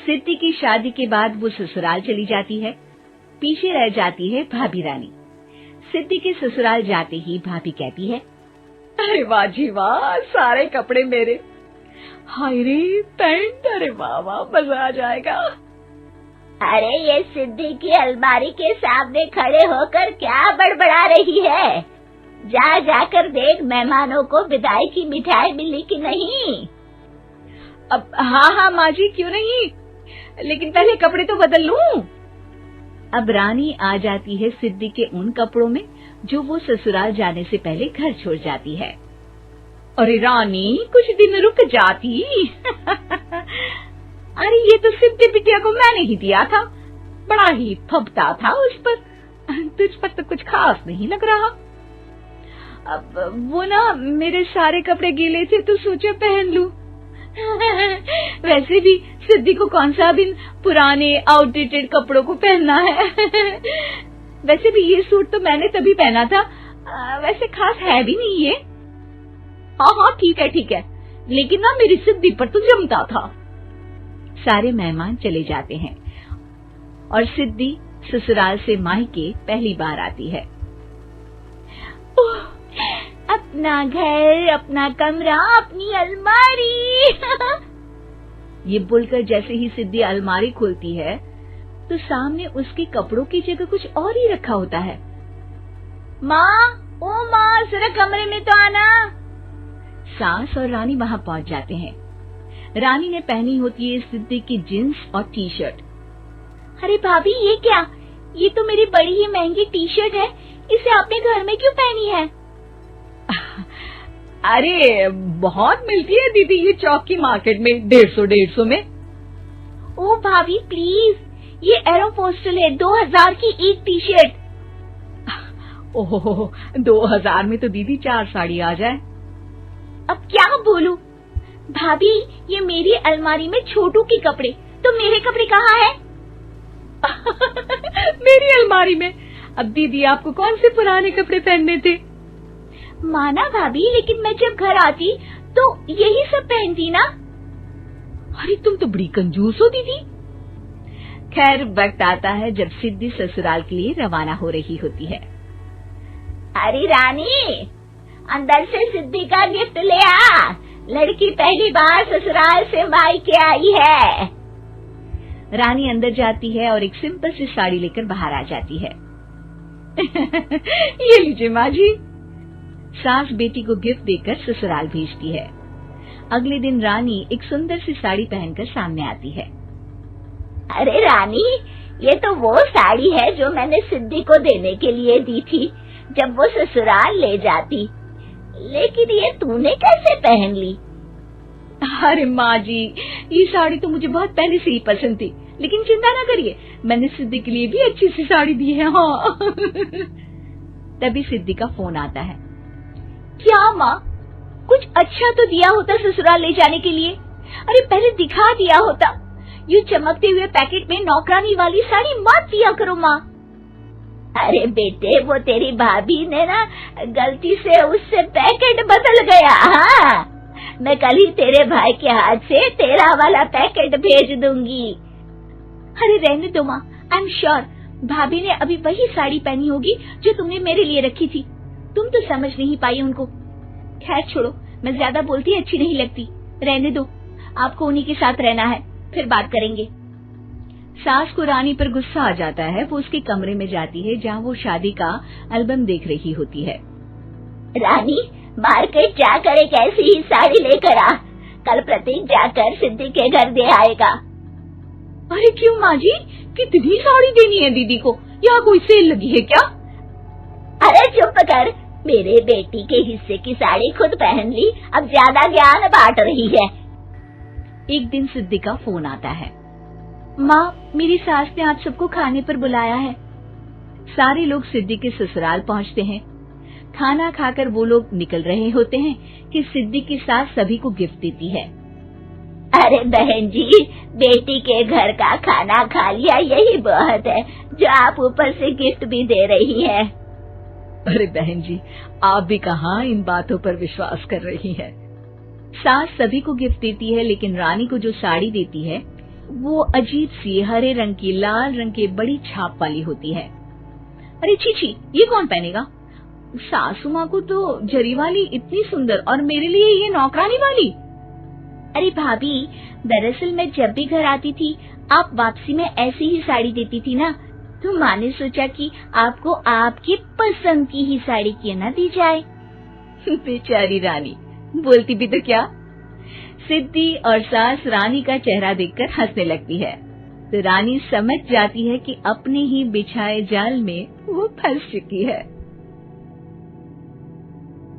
सिद्धि की शादी के बाद वो ससुराल चली जाती है। पीछे रह जाती है भाभी रानी। सिद्धि के ससुराल जाते ही भाभी कहती है, अरे वाह जी वाह, सारे कपड़े मेरे। हाय रे पैंट, अरे वाह वाह, मजा आ जाएगा। अरे ये सिद्धि की अलमारी के सामने खड़े होकर क्या बड़बड़ा रही है? जाकर देख मेहमानों को विदाई की मिठाई मिली कि नहीं। अब हाँ माँ जी, क्यों नहीं, लेकिन पहले कपड़े तो बदल लूं। अब रानी आ जाती है सिद्धि के उन कपड़ों में जो वो ससुराल जाने से पहले घर छोड़ जाती है। अरे रानी, कुछ दिन रुक जाती। अरे ये तो सिद्धि बिटिया को मैंने ही दिया था, बड़ा ही फबता था उस पर, तुझ पर तो कुछ खास नहीं लग रहा। अब वो ना मेरे सारे कपड़े गीले थे तो सोचा पहन लूं। वैसे भी सिद्धि को कौन सा भी पुराने आउटडेटेड कपड़ों को पहनना है। वैसे भी ये सूट तो मैंने तभी पहना था, वैसे खास है भी नहीं ये। हाँ ठीक है, लेकिन ना मेरी सिद्धि पर तो जमता था। सारे मेहमान चले जाते हैं और सिद्धि ससुराल से मायके पहली बार आती है। अपना घर, अपना कमरा, अपनी अलमारी। ये बोलकर जैसे ही सिद्धि अलमारी खोलती है तो सामने उसके कपड़ों की जगह कुछ और ही रखा होता है। माँ, ओ माँ, जरा कमरे में तो आना। सास और रानी वहाँ पहुँच जाते हैं। रानी ने पहनी होती है सिद्धि की जींस और टी शर्ट। अरे भाभी, ये क्या? ये तो मेरी बड़ी ही महंगी टी शर्ट है, इसे आपने घर में क्यों पहनी है? अरे बहुत मिलती है दीदी ये चौक की मार्केट में, 150 में। ओ भाभी प्लीज, ये एरोपोस्टल है, 2000 की एक टी शर्ट। ओहो, 2000 में तो दीदी 4 साड़ी आ जाए। अब क्या बोलूं? भाभी, ये मेरी अलमारी में छोटू के कपड़े, तो मेरे कपड़े कहाँ हैं? मेरी अलमारी में? अब दीदी आपको कौन से पुराने कपड़े पहनने थे? माना भाभी, लेकिन मैं जब घर आती तो यही सब पहनती ना। अरे तुम तो बड़ी कंजूस हो दीदी। खैर वक्त आता है जब सिद्धि ससुराल के लिए रवाना हो रही होती है। अरे रानी, अंदर से सिद्धि का गिफ्ट ले आ, लड़की पहली बार ससुराल से मायके आई है। रानी अंदर जाती है और एक सिंपल सी साड़ी लेकर बाहर आ जाती है। ये लीजिए माँ जी। सास बेटी को गिफ्ट देकर ससुराल भेजती है। अगले दिन रानी एक सुंदर सी साड़ी पहनकर सामने आती है। अरे रानी, ये तो वो साड़ी है जो मैंने सिद्धि को देने के लिए दी थी जब वो ससुराल ले जाती, लेकिन ये तूने कैसे पहन ली? अरे माँ जी, ये साड़ी तो मुझे बहुत पहले से ही पसंद थी, लेकिन चिंता ना करिए, मैंने सिद्धि के लिए भी अच्छी सी साड़ी दी है। हाँ। तभी सिद्धि का फोन आता है। क्या माँ, कुछ अच्छा तो दिया होता ससुराल ले जाने के लिए। अरे पहले दिखा दिया होता। यूँ चमकते हुए पैकेट में नौकरानी वाली साड़ी मत दिया करो माँ। अरे बेटे, वो तेरी भाभी ने ना गलती से उससे पैकेट बदल गया। हाँ, मैं कल ही तेरे भाई के हाथ से तेरा वाला पैकेट भेज दूंगी। अरे रहने दो माँ, आई एम श्योर भाभी ने अभी वही साड़ी पहनी होगी जो तुमने मेरे लिए रखी थी। तुम तो समझ नहीं पाई उनको। खैर छोड़ो, मैं ज्यादा बोलती अच्छी नहीं लगती, रहने दो, आपको उन्हीं के साथ रहना है, फिर बात करेंगे। सास को रानी पर गुस्सा आ जाता है। वो उसके कमरे में जाती है जहाँ वो शादी का एल्बम देख रही होती है। रानी, मार्केट जाकर एक ऐसी ही साड़ी लेकर आ, कल प्रतीक जाकर सिद्धि के घर दे आएगा। अरे क्यों माँ जी, कितनी साड़ी देनी है दीदी को? यहाँ कोई सेल लगी है क्या? अरे चुप कर, मेरे बेटी के हिस्से की साड़ी खुद पहन ली, अब ज्यादा ज्ञान बांट रही है। एक दिन सिद्धि का फोन आता है। माँ, मेरी सास ने आप सबको खाने पर बुलाया है। सारे लोग सिद्धि के ससुराल पहुँचते हैं। खाना खाकर वो लोग निकल रहे होते हैं कि सिद्धि की सास सभी को गिफ्ट देती है। अरे बहन जी, बेटी के घर का खाना खा लिया, यही बहुत है जो आप ऊपर से गिफ्ट भी दे रही है। अरे बहन जी, आप भी कहाँ इन बातों पर विश्वास कर रही है। सास सभी को गिफ्ट देती है, लेकिन रानी को जो साड़ी देती है वो अजीब सी हरे रंग की लाल रंग के बड़ी छाप वाली होती है। अरे छी, ये कौन पहनेगा? सासू माँ को तो जरी वाली इतनी सुंदर, और मेरे लिए ये नौकरानी वाली। अरे भाभी, दरअसल मैं जब भी घर आती थी आप वापसी में ऐसी ही साड़ी देती थी ना, तो माँ ने सोचा कि आपको आपकी पसंद की ही साड़ी क्यों न दी जाए। बेचारी रानी, बोलती भी तो क्या। सिद्धि और सास रानी का चेहरा देखकर हंसने लगती है, तो रानी समझ जाती है कि अपने ही बिछाए जाल में वो फंस चुकी है।